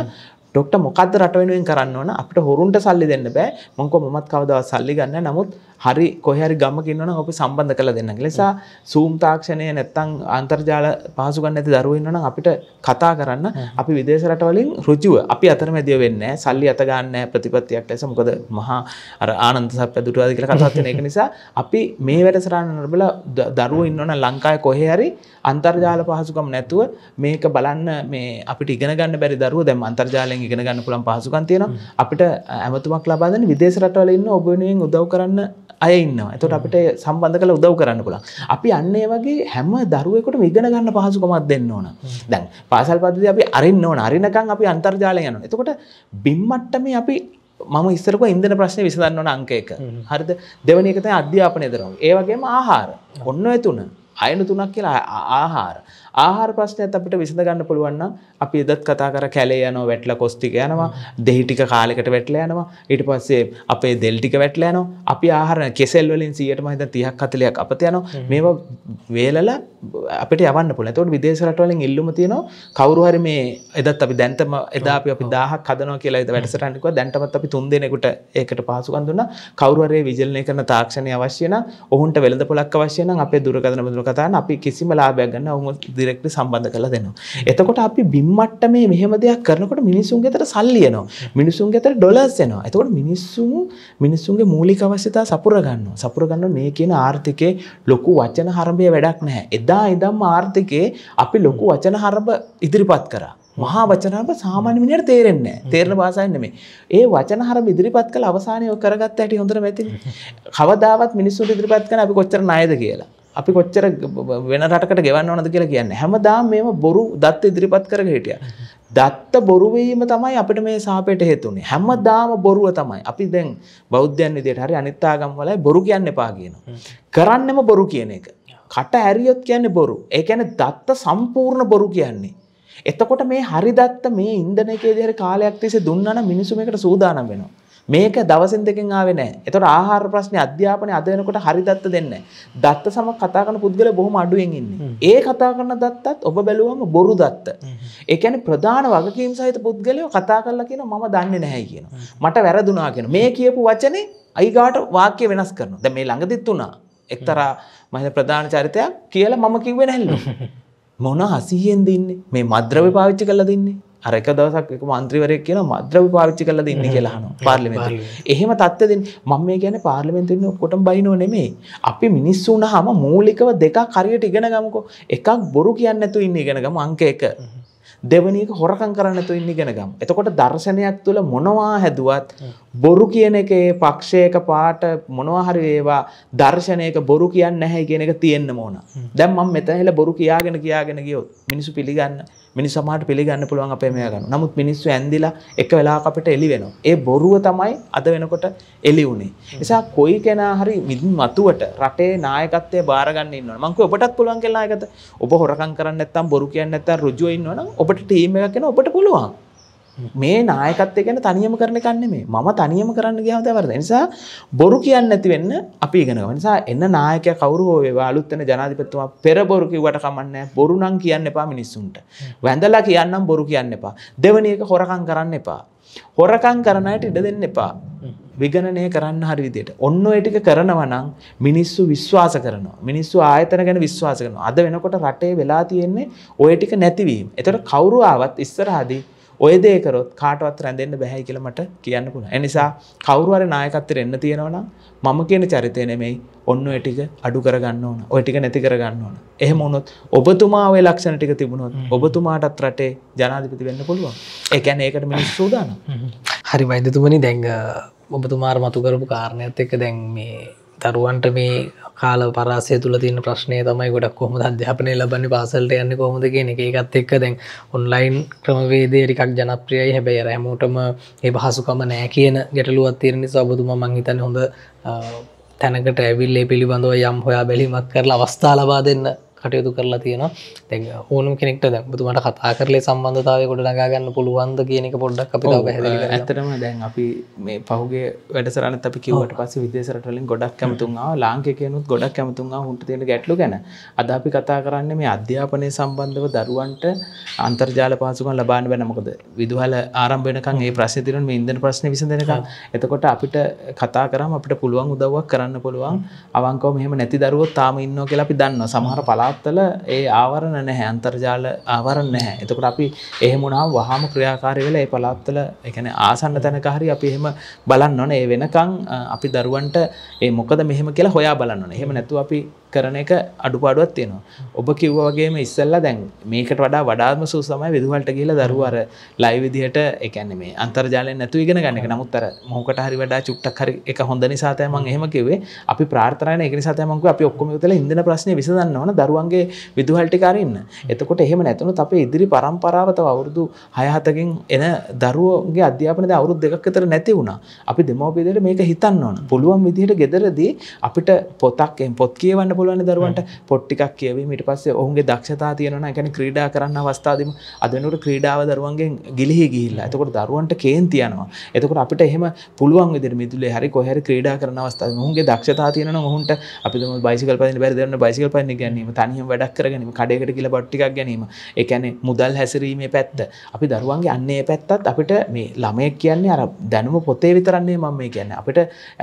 ඩොක්ටර් මොකද්ද රට වෙනුවෙන් කරන්න ඕන? අපිට හොරුන්ට සල්ලි දෙන්න බෑ. මම කොහොම මමත් කවදාවත් සල්ලි ගන්න නැහැ. නමුත් හරි කොහේ හරි ගමක ඉන්නවනම් අපි සම්බන්ධ කරලා දෙන්න. ඒ නිසා Zoom තාක්ෂණය නැත්තම් අන්තර්ජාල පහසුකම් නැති දරුවෝ ඉන්නවනම් අපිට කතා කරන්න. අපි විදේශ රටවලින් රුජුව අපි අතරමැදිය වෙන්නේ නැහැ. සල්ලි අත ගන්න නැහැ ප්‍රතිපත්තියක් ලෙස. මොකද මහා අර ආනන්ද සප්පදුටුවාද කියලා කතාවක් තියෙන. ඒක නිසා අපි මේ වැඩසටහන නරඹලා දරුවෝ ඉන්නවනම් ලංකාවේ කොහේ හරි අන්තර්ජාල පහසුකම් නැතුව මේක බලන්න මේ අපිට ඉගෙන ගන්න බැරි දරුවෝ දැන් අන්තර්ජාලයෙන් ඉගෙන ගන්න පුළුවන් පහසුකම් තියෙනවා. අපිට ඇමතුමක් ලබා දෙන්න විදේශ රටවල ඉන්න ඔබ වෙනුවෙන් උදව් කරන්න අය ඉන්නවා. එතකොට අපිට සම්බන්ධ කරලා උදව් කරන්න පුළුවන්. අපි අන්න ඒ වගේ හැම දරුවෙකුටම ඉගෙන ගන්න පහසුකමක් දෙන්න ඕන. දැන් පාසල් පද්ධතිය අපි අරින්න ඕන. අරිනකන් අපි අන්තර්ජාලයෙන් යනවා. එතකොට බිම් මට්ටමේ අපි මම ඉස්සර කිව්වා ඉන්ධන ප්‍රශ්නේ විසඳන්න ඕන අංක 1. හරිද? දෙවෙනි එක තමයි අධ්‍යාපනය දරනවා. ඒ වගේම ආහාර. ඔන්න ඔය තුන. අයන තුනක් කියලා ආහාර ප්‍රශ්නයත් අපිට විසඳ ගන්න පුළුවන් නම් අපි එදත් කතා කර කැලේ යනවා වැටලා කොස් ටික යනවා දෙහි ටික කාලයකට වැටලා යනවා ඊට පස්සේ අපේ දෙල් ටික වැටලා යනවා අපි ආහාර කෙසෙල් වලින් 100ට මම හිතන 30ක් 40ක් අපත යනවා මේවා වේලලා අපිට යවන්න පුළුවන්. ඒතකොට විදේශ රටවලින් ඉල්ලුම තියෙනවා කවුරු හරි මේ එදත් අපි දැන්තම එදා අපි 1000ක් හදනවා කියලා ඉත වැඩසටහන කිව්වා දැන්ටමත් අපි 3 දිනකට ඒකට පහසුකම් දුන්නා. කවුරු හරි විජලනය කරන තාක්ෂණය අවශ්‍ය නම් ඔවුන්ට වෙළඳ පොලක් අවශ්‍ය නම් අපේ දුරකථන කතාන අපි කිසිම ලාභයක් ගන්න ඔවුන් ඩිරෙක්ට්ලි සම්බන්ධ කරලා දෙනවා. එතකොට අපි බිම් මට්ටමේ මෙහෙම දෙයක් කරනකොට මිනිසුන්ගේ අතට සල්ලි එනවා. මිනිසුන්ගේ අතට ඩොලර්ස් එනවා. එතකොට මිනිසුන්ගේ මූලික අවශ්‍යතා සපුර ගන්නවා. සපුර ගන්න මේ කියන ආර්ථිකේ ලොකු වචන හරඹය වැඩක් නැහැ. එදා ඉඳන්ම ආර්ථිකේ අපි ලොකු වචන හරඹ ඉදිරිපත් කරා. මහා වචන හරඹ සාමාන්‍ය මිනිහට තේරෙන්නේ නැහැ. තේරෙන භාෂාවෙන් නෙමෙයි. ඒ වචන හරඹ ඉදිරිපත් කළ අවසානයේ ඔය කරගත්ත හැටි හොඳටම ඇතිනේ. කවදාවත් මිනිස්සුන්ට ඉදිරිපත් කරන අපි කොච්චර ණයද කියලා. අපි කොච්චර වෙන රටකට ගෙවන්න ඕනද කියලා කියන්නේ. හැමදාම මේව බොරු දත්ත ඉදිරිපත් කරගෙන හිටියා. දත්ත බොරු වීම තමයි අපිට මේ සාපේට හේතුනේ. හැමදාම බොරුව තමයි. අපි දැන් බෞද්ධයන් විදියට හරි අනිත් ආගම් වලයි බොරු කියන්න එපා කියනවා. කරන්නෙම බොරු කියන එක. කට ඇරියොත් කියන්නේ බොරු. ඒ කියන්නේ දත්ත සම්පූර්ණ බොරු කියන්නේ. එතකොට මේ හරි දත්ත මේ ඉන්ධනකේදී හරි කාලයක් තිස්සේ දුන්නා නම් මිනිස්සු මේකට සූදානම් වෙනවා. මේක දවසින් දෙකෙන් ආවේ නැහැ. ඒතකොට ආහාර ප්‍රශ්නේ අධ්‍යාපනයේ අද වෙනකොට හරි දත්ත දෙන්නේ නැහැ. දත්ත සම කතා කරන පුද්ගලයා බොහොම අඩුවෙන් ඉන්නේ. ඒ කතා කරන දත්තත් ඔබ බැලුවම බොරු දත්ත. ඒ කියන්නේ ප්‍රධාන වගකීම් සහිත පුද්ගලයෝ කතා කරලා කියනවා මම දන්නේ නැහැ කියනවා. මට වැරදුනා කියනවා. මේ කියපු වචනේ අයිගාට වාක්‍ය වෙනස් කරනවා. දැන් මේ ළඟදිත් උනා. එක්තරා මම ප්‍රධාන චරිතයක් කියලා මම කිව්වේ නැහැලු. මොන හසියෙන්ද ඉන්නේ? මේ මද්ද්‍රව්‍ය පාවිච්චි කරලා දින්නේ. අර එක දවසක් එක මන්ත්‍රීවරයෙක් කියනවා මද්ද්‍රව්‍ය පාවිච්චි කරලා දින්නේ කියලා අහනවා පාර්ලිමේන්තුවේ. එහෙම තත්ත්වෙ දෙන්නේ. මම මේ කියන්නේ පාර්ලිමේන්තුවේ ඉන්න ඔක්කොටම බයිනෝ නෙමෙයි. අපි මිනිස්සු වුණාම මූලිකව දෙකක් හරියට ඉගෙන ගමුකෝ. එකක් බොරු කියන්නේ නැතුව ඉන්න ඉගෙන ගමු අංක 1. දෙවෙනි එක හොරකම් කරන්නේ නැතුව ඉන්න ඉගෙන ගමු. එතකොට දර්ශනයක් තුළ මොනවා හැදුවත් බොරු කියන එකේ පක්ෂයක පාට මොනවා හරි වේවා දර්ශනයක බොරු කියන්නේ නැහැ කියන එක තියෙන්න ඕන. දැන් මම මෙතන හිල බොරු කියාගෙන ගියොත් මිනිස්සු පිළිගන්න මිනිස්සු සමහරට පිළිගන්න පුළුවන් අපේ මෙයා ගන්න. නමුත් මිනිස්සු ඇන්දිලා එක වෙලාවක අපිට එළි වෙනවා. ඒ බොරුව තමයි අද වෙනකොට එළි උනේ. නිසා කොයි කෙනා හරි මතුවට රටේ නායකත්වයේ බාර ගන්න ඉන්නවනේ. මං කිව්වා ඔබටත් පුළුවන් කියලා නායකත්වය. ඔබ හොරකම් කරන්නේ නැත්නම් බොරු කියන්නේ නැත්නම් ඍජුව ඉන්නවනම් ඔබට ටීම් එකක් එනවා ඔබට පුළුවන්. මේ නායකත්වය කියන්නේ තනියම කරන එකක් නෙමෙයි. මම තනියම කරන්න ගියාම තමයි වැරදි. ඒ නිසා බොරු කියන්නේ නැති වෙන්න අපි ඉගෙන ගන්න. ඒ නිසා එන්න නායකයා කවුරු හෝ වේවා අලුත් වෙන ජනාධිපතිතුමා පෙර බොරු කිව්වට කමන්නේ නැහැ. බොරු නම් කියන්න එපා මිනිස්සුන්ට. වැඳලා කියන්නම් බොරු කියන්න එපා. දෙවෙනි එක හොරකම් කරන්න එපා. හොරකම් කරන අයට ඉඩ දෙන්න එපා. විගණනය කරන්න හරි විදියට. ඔන්න ඔය ටික කරනවා නම් මිනිස්සු විශ්වාස කරනවා. මිනිස්සු ආයතන ගැන විශ්වාස කරනවා. අද වෙනකොට රටේ වෙලා තියෙන්නේ ඔය ටික නැතිවීම. ඒතර කවුරු ආවත් ඉස්සරහදී ඔය දේ කරොත් කාටවත් රැඳෙන්න බෑයි කියලා මට කියන්න පුළුවන්. ඒ නිසා කවුරු හරි නායකත්වයට එන්න තියෙනවා නම් මම කියන චරිතය නෙමෙයි ඔන්න ඔය ටික අඩු කරගන්න ඕන. ඔය ටික නැති කරගන්න ඕන. එහෙම වුණොත් ඔබතුමා ඔය ලක්ෂණ ටික තිබුණොත් ඔබතුමාටත් රටේ ජනාධිපති වෙන්න පුළුවන්. ඒ කියන්නේ ඒකට මිනිස්සු සූදානම්. හරි වෛද්‍යතුමනි දැන් ඔබතුමාර මතු කරපු කාරණයත් එක්ක දැන් මේ දරුවන්ට මේ කාල පරාසය තුළ තියෙන ප්‍රශ්නය තමයි ගොඩක් කොහොමද අධ්‍යාපනය ලබන්නේ පාසලට යන්නේ කොහොමද කියන එක. ඒකත් එක්ක දැන් ඔන්ලයින් ක්‍රමවේදය ටිකක් ජනප්‍රියයි. හැබැයි අර හැමෝටම ඒ පහසුකම නැහැ කියන ගැටලුවක් තියෙන නිසා ඔබතුමා මං හිතන්නේ හොඳ තැනකට ඇවිල්ලා ඒ පිළිබඳව යම් හොයා බැලීමක් කරලා අවස්ථා ලබා දෙන්න කටයුතු කරලා තියෙනවා. දැන් ඕනම කෙනෙක්ට දැන් ඔබතුමාට කතා කරලා සම්බන්ධතාවය ගොඩනගා ගන්න පුළුවන්ද කියන එක පොඩ්ඩක් අපි තව පැහැදිලි කරන්න. ඇත්තටම දැන් අපි මේ පහුගිය වැඩසටහනත් අපි කිව්වට පස්සේ විදේශ රටවලින් ගොඩක් කැමතුම් ආවා. ලාංකිකයන්ුත් ගොඩක් කැමතුම් ආවා උන්ට තියෙන ගැටලු ගැන. අද අපි කතා කරන්නේ මේ අධ්‍යාපනය සම්බන්ධව දරුවන්ට අන්තර්ජාල පහසුකම් ලබාන්න බෑ. මොකද විදුහල ආරම්භ වෙනකන් මේ ප්‍රශ්නේ තියෙනවා මේ ඉන්ධන ප්‍රශ්නේ විසඳෙනකන්. එතකොට අපිට කතා කරාම අපිට පුළුවන් උදව්වක් කරන්න පුළුවන්. අවංකව මෙහෙම නැති දරුවෝ තාම ඉන්නවා කියලා අපි දන්නවා. සමහර පළාත්වල ඒ ආවරණ නැහැ, අන්තර්ජාල ආවරණ නැහැ. එතකොට අපි එහෙම වුණාම වහාම ක්‍රියාකාරී වෙලා ඒ පළාත්වල ඒ කියන්නේ ආසන්න තැනක හරි අපි එහෙම බලන්න ඕනේ. ඒ වෙනකන් අපි දරුවන්ට ඒ මොකද මෙහෙම කියලා හොයා බලන්න ඕනේ. එහෙම නැතුව අපි කරන එක අඩුපාඩුවක් තියෙනවා. ඔබ කිව්වා වගේම ඉස්සෙල්ලා දැන් මේකට වඩාත්ම සුසු තමයි විදුහලට ගිහිල්ලා දරුවෝ අර ලයිව් විදිහට ඒ කියන්නේ මේ අන්තර්ජාලයෙන් නැතුව ඉගෙන ගන්න එක. නමුත් අර මොහොකට හරි වඩා චුට්ටක් හරි එක හොඳ නිසා තමයි මම එහෙම කිව්වේ. අපි ප්‍රාර්ථනා කරන ඒක නිසා තමයි මම කිව්වේ අපි ඔක්කොම එකතුලා ඉන්ධන ප්‍රශ්නේ විසඳන්න ඕන දරුවන්ගේ විදුහල් ටික අරින්න. එතකොට එහෙම නැතුනොත් අපේ ඉදිරි පරම්පරාව තව අවුරුදු 6-7කින් එන දරුවෝගේ අධ්‍යාපනය දැන් අවුරුදු 2ක් විතර නැති වුණා. අපි දෙමව්පියන්ට මේක හිතන්න ඕන. පුළුවන් විදිහට ගෙදරදී අපිට පොත් කියවන්න පුළුවන් දරුවන්ට පොත් ටිකක් කියවීම ඊට පස්සේ ඔවුන්ගේ දක්ෂතා තියෙනවා නම් ඒ කියන්නේ ක්‍රීඩා කරන්න අවස්ථාව දෙමු. අද වෙනකොට ක්‍රීඩාව දරුවන්ගෙන් ගිලිහි ගිහිල්ලා. එතකොට දරුවන්ට කේන්ති යනවා. එතකොට අපිට එහෙම පුළුවන් විදිහට මිදුලේ හරි කොහේ හරි ක්‍රීඩා කරන අවස්ථාවේ ඔවුන්ගේ දක්ෂතා තියෙනවා නම් ඔවුන්ට අපි තමයි බයිසිකල් පදින්න බැරි දෙන්න බයිසිකල් පදින්න ගැනීම, තනියම වැඩක් කරගැනීම, කඩේකට ගිහලා බඩු ටිකක් ගැනීම. ඒ කියන්නේ මුදල් හැසිරීමේ පැත්ත. අපි දරුවන්ගේ අන්නේ පැත්තත් අපිට මේ ළමයෙක් කියන්නේ අර දැනුම පොතේ විතරක් නෙමෙයි මම මේ කියන්නේ. අපිට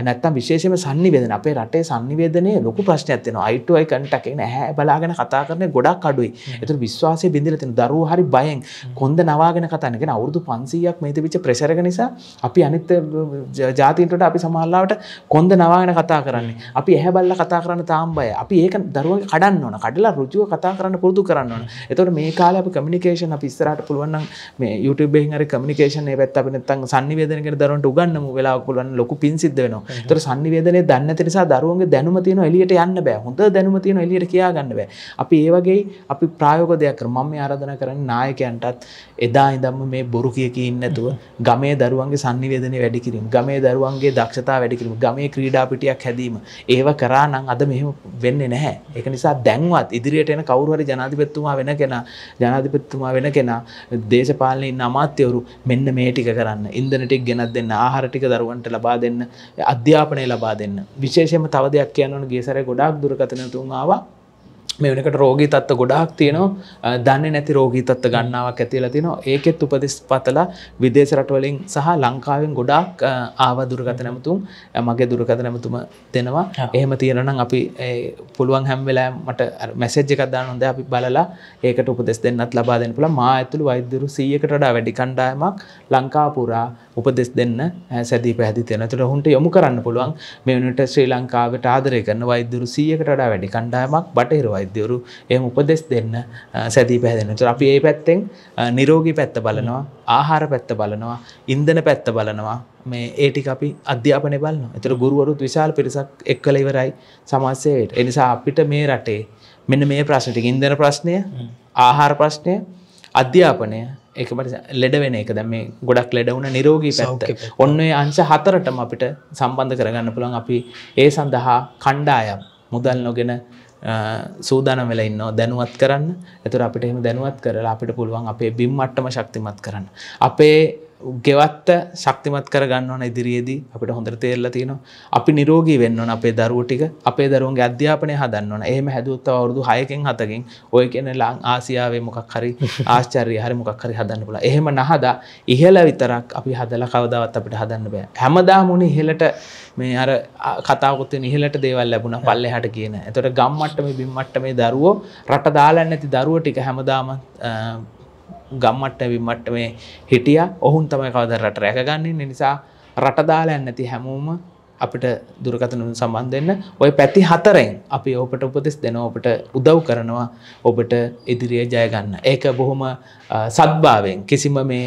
නැත්තම් විශේෂයෙන්ම sannivedana අපේ රටේ sannivedanaye ලොකු ප්‍රශ්නයක් තියෙනවා. eye to eye contact එක නෑ බලාගෙන කතා කරන්නේ ගොඩක් අඩුයි. ඒතර විශ්වාසය බිඳිලා තියෙනවා. දරුවෝ හරි බයෙන් කොන්ද නවාගෙන කතා කරන. කියන්නේ අවුරුදු 500ක් මේ තිබිච්ච ප්‍රෙෂර් එක නිසා අපි අනිත් ජාතීන්ට වඩා අපි සමහරවිට කොන්ද නවාගෙන කතා කරන්නේ. අපි ඇහැ බල්ලා කතා කරන්න තාම බයයි. අපි ඒක දරුවන්ගේ කඩන්න ඕන. කඩලා රුජුව කතා කරන්න පුරුදු කරන්න ඕන. එතකොට මේ කාලේ අපි කමියුනිකේෂන් අපි ඉස්සරහට පුළුවන් නම් මේ YouTube එකෙන් හරි කමියුනිකේෂන් මේ පැත්ත අපි නැත්තම් sannivedana කියන දරුවන්ට උගන්වමු වෙලාවක පුළුවන් ලොකු පින් සිද්ධ වෙනවා. එතකොට sannivedanaye දන්නේ නැති නිසා දරුවන්ගේ දැනුම තියෙනවා එළියට යන්න බෑ. හොඳ දැනුම තියෙනවා එළියට කියා ගන්න බෑ. අපි ඒ වගේ අපි ප්‍රායෝගික දෙයක් කරමු. මම මේ ආරාධනා කරන්නේ නායකයන්ටත් එදා ඉඳන්ම මේ බොරු කිය ඉන්නේ නැතුව ගමේ දරුවන්ගේ sannivedanaye වැඩි කිරීම, ගමේ දරුවන්ගේ දක්ෂතාව වැඩි කිරීම, ගමේ ක්‍රීඩා පිටියක් හැදීම. ඒව කරා නම් අද මෙහෙම වෙන්නේ නැහැ. ඒක නිසා දැන්වත් ඉදිරියට එන කවුරු හරි ජනාධිපතිතුමා වෙන කෙනා දේශපාලනේ ඉන්න අමාත්‍යවරු මෙන්න මේ ටික කරන්න. ඉන්ධන ටික ගෙනත් දෙන්න, ආහාර ටික දරුවන්ට ලබා දෙන්න, අධ්‍යාපනය ලබා දෙන්න. විශේෂයෙන්ම තව දෙයක් කියන්න ඕන ගිය සැරේ ගොඩාක් දුරකථන තුන් ආවා. මේ වෙනකොට රෝගී තත්ත්ව ගොඩාක් තියෙනවා. දන්නේ නැති රෝගී තත්ත්ව ගණනාවක් ඇතිලා තියෙනවා. ඒකෙත් උපදෙස් පතලා විදේශ රටවලින් සහ ලංකාවෙන් ගොඩාක් ආව දුරකථන නැමතුම් මගේ දුරකථන නැමතුම දෙනවා. එහෙම තියෙනවා නම් අපි පුළුවන් හැම වෙලාවෙම මට මැසේජ් එකක් දාන්න හොඳයි. අපි බලලා ඒකට උපදෙස් දෙන්නත් ලබා දෙන්න පුළුවන්. මා ඇතුළු වෛද්‍යවරු 100කට වඩා වැඩි කණ්ඩායමක් ලංකාව පුරා උපදෙස් දෙන්න සැදී පැහැදී තියෙනවා. ඒතර උන්ට යොමු කරන්න පුළුවන්. මේ වෙනකොට ශ්‍රී ලංකාවට ආදරය කරන වෛද්‍යවරු 100කට වඩා වැඩි කණ්ඩායමක් බටහිර වෛද්‍යවරු එහෙම උපදෙස් දෙන්න සැදී පැහැදෙනවා. ඒතර අපි මේ පැත්තෙන් නිරෝගී පැත්ත බලනවා, ආහාර පැත්ත බලනවා, ඉන්ධන පැත්ත බලනවා. මේ ඒ ටික අපි අධ්‍යාපනය බලනවා. ඒතර ගුරුවරුත් විශාල පිරිසක් එක්කලා ඉවරයි සමාජ සේවයට. ඒ නිසා අපිට මේ රටේ මෙන්න මේ ප්‍රශ්න ටික ඉන්ධන ප්‍රශ්නය, ආහාර ප්‍රශ්නය, අධ්‍යාපනය ඒකමට ලෙඩ වෙන එක දැන් මේ ගොඩක් ලෙඩ වුණ නිරෝගී පැත්ත. ඔන්න ඔය අංශ හතරටම අපිට සම්බන්ධ කරගන්න පුළුවන්. අපි ඒ සඳහා කණ්ඩායම් මුදල් නොගෙන සූදානම් වෙලා ඉන්නවා දැනුවත් කරන්න. ඒතර අපිට එහෙම දැනුවත් කරලා අපිට පුළුවන් අපේ බිම් මට්ටම ශක්තිමත් කරන්න. අපේ ගෙවත්ත ශක්තිමත් කරගන්න ඕන ඉදිරියේදී අපිට හොඳට තේරලා තියෙනවා. අපි නිරෝගී වෙන්න ඕන අපේ දරුවෝ ටික. අපේ දරුවන්ගේ අධ්‍යාපනය හදන්න ඕන. එහෙම හැදුවොත් තව අවුරුදු 6කින් 7කින් ඔය කියන ආසියාවේ මොකක් හරි ආශ්චර්ය හරි මොකක් හරි හදන්න පුළුවන්. එහෙම නහදා ඉහළ විතරක් අපි හදලා කවදාවත් අපිට හදන්න බෑ. හැමදාම උනේ ඉහළට මේ අර කතාවකුත් තියෙන ඉහළට දේවල් ලැබුණා පල්ලෙහාට කියන. ඒතකොට ගම් මට්ටමේ බිම් මට්ටමේ දරුවෝ රට දාලා නැති දරුවෝ ටික හැමදාම ගම්මට්ට විමට්ටමේ හිටියා. ඔවුන් තමයි කවදා රට රැකගන්නේ. නිසා රට දාලා නැති හැමෝම අපිට දුරකථන සම්බන්ධ වෙන්න. ওই පැති හතරෙන් අපි ඔබට උපදෙස් දෙනවා, ඔබට උදව් කරනවා, ඔබට ඉදිරියේ ජය ගන්න. ඒක බොහොම සත්භාවයෙන් කිසිම මේ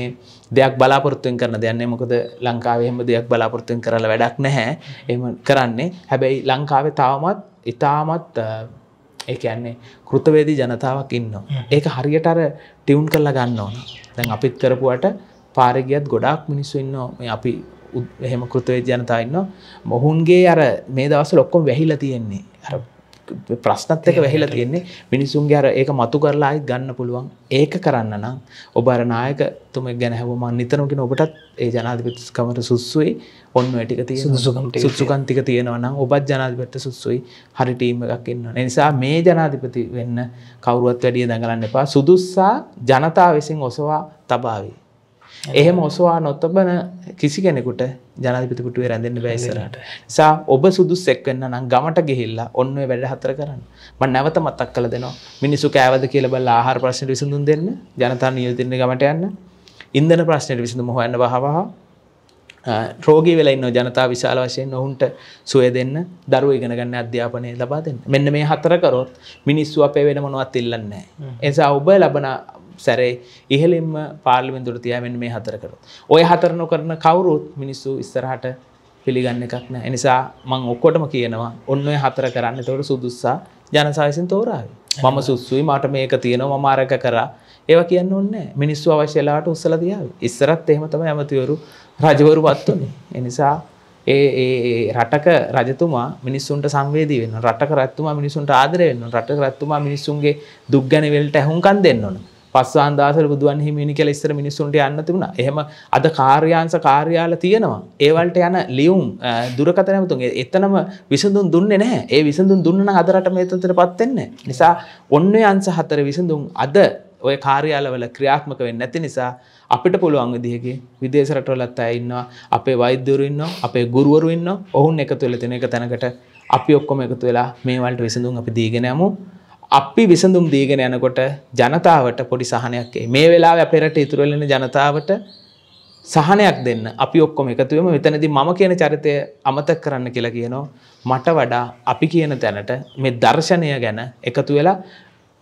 දෙයක් බලාපොරොත්තුෙන් කරන දෙයක් නෙවෙයි. මොකද ලංකාවේ හැම දෙයක් බලාපොරොත්තුෙන් කරලා වැඩක් නැහැ. එහෙම කරන්නේ. හැබැයි ලංකාවේ තාමත් ඉතාමත් ඒ කියන්නේ කෘතවේදී ජනතාවක් ඉන්නවා. ඒක හරියට අර ටියුන් කරලා ගන්න ඕන. දැන් අපිත් කරපුවට පාරේ ගියත් ගොඩාක් මිනිස්සු ඉන්නවා. මේ අපි එහෙම කෘතවේදී ජනතාව ඉන්නවා. මොහුන්ගේ අර මේ දවස්වල ඔක්කොම වැහිලා තියෙන්නේ. අර ප්‍රශ්නත් එක වැහිලා තියෙන්නේ. මිනිසුන්ගේ අර ඒක මතු කරලා ආයෙත් ගන්න පුළුවන්. ඒක කරන්න නම් ඔබ අර නායකතුමෙක් ගැන හැවුව මම නිතරම කියන ඔබටත් ඒ ජනාධිපතිකමට සුසුයි. ඔන්න ඔය ටික තියෙනවා. සුසුකම් ටික තියෙනවා නම් ඔබත් ජනාධිපතිට සුසුයි. හරි ටීම් එකක් ඉන්නවා. ඒ නිසා මේ ජනාධිපති වෙන්න කවුරුවත් වැඩිය දඟලන්න එපා. සුදුස්සා ජනතාව විසින් ඔසවා තබාවි. එහෙම ඔසවා නොතබන කිසි කෙනෙකුට ජනාධිපති පුටුවේ රැඳෙන්න බෑ ඉස්සරහට. නිසා ඔබ සුදුස්සෙක් වෙන්න නම් ගමට ගිහිල්ලා ඔන්න ඔය වැඩ හතර කරන්න. මම නැවත මතක් කරලා දෙනවා. මිනිස්සු කෑවද කියලා බලලා ආහාර ප්‍රශ්නෙට විසඳුම් දෙන්න. ජනතාව නියෝජිත වෙන්න ගමට යන්න. ඉන්ධන ප්‍රශ්නෙට විසඳුම හොයන්න වහවහ. රෝගී වෙලා ඉන්න ජනතාව විශාල වශයෙන් ඔවුන්ට සුවය දෙන්න, දරුවෝ ඉගෙන ගන්න අධ්‍යාපනය ලබා දෙන්න. මෙන්න මේ හතර කරොත් මිනිස්සු අපේ වෙන මොනවත් ඉල්ලන්නේ නැහැ. ඒ නිසා ඔබ ලබන සැරේ ඉහළින්ම පාර්ලිමේන්තුවට තියාගෙන මේ හතර කරොත්. ඔය හතර නොකරන කවුරුත් මිනිස්සු ඉස්සරහට පිළිගන්න එකක් නැහැ. ඒ නිසා මම ඔක්කොටම කියනවා ඔන්න ඔය හතර කරන්න. ඒතකොට සුදුස්සා ජනතාව විසින් තෝරාවි. මම සුසුයි, මට මේක තියෙනවා, මම අරක කරා. ඒවා කියන්න ඕනේ නැහැ. මිනිස්සු අවශ්‍ය වෙලාවට උස්සලා තියාවි. ඉස්සරත් එහෙම තමයි ඇමතිවරු රජවරුපත් උනේ. ඒ නිසා ඒ රටක රජතුමා මිනිස්සුන්ට සංවේදී වෙන්න ඕන. රටක රජතුමා මිනිස්සුන්ට ආදරය වෙන්න ඕන. රටක රජතුමා මිනිස්සුන්ගේ දුක් ගැන වෙලට ඇහුම්කන් දෙන්න ඕන. පස්වාන් දාසල බුදුන් හිමිනි කියලා ඉස්සර මිනිස්සුන්ට යන්න තිබුණා. එහෙම අද කාර්යාංශ කාර්යාල තියෙනවා. ඒ වලට යන ලියුම් දුරකථන ඇමතුම් එතනම විසඳුම් දුන්නේ නැහැ. ඒ විසඳුම් දුන්න නම් අද රට මේ තත්ත්වයටපත් වෙන්නේ නැහැ. නිසා ඔන්න ඔය අංශ හතර විසඳුම් අද ඔය කාර්යාලවල ක්‍රියාත්මක වෙන්නේ නැති නිසා අපිට පුළුවන් විදිහකින් විදේශ රටවලත් අය ඉන්නවා, අපේ වෛද්‍යවරු ඉන්නවා, අපේ ගුරුවරු ඉන්නවා. ඔවුන් එකතු වෙලා තියෙන එක තැනකට අපි ඔක්කොම එකතු වෙලා මේ වලට විසඳුම් අපි දීගෙන යමු. අපි විසඳුම් දීගෙන යනකොට ජනතාවට පොඩි සහනයක් එයි. මේ වෙලාවේ අපේ රටේ ඉතුරු වෙලා ඉන්න ජනතාවට සහනයක් දෙන්න අපි ඔක්කොම එකතු වෙමු. මෙතනදී මම කියන චරිතය අමතක කරන්න කියලා කියනවා. මට වඩා අපි කියන තැනට මේ දර්ශනය ගැන එකතු වෙලා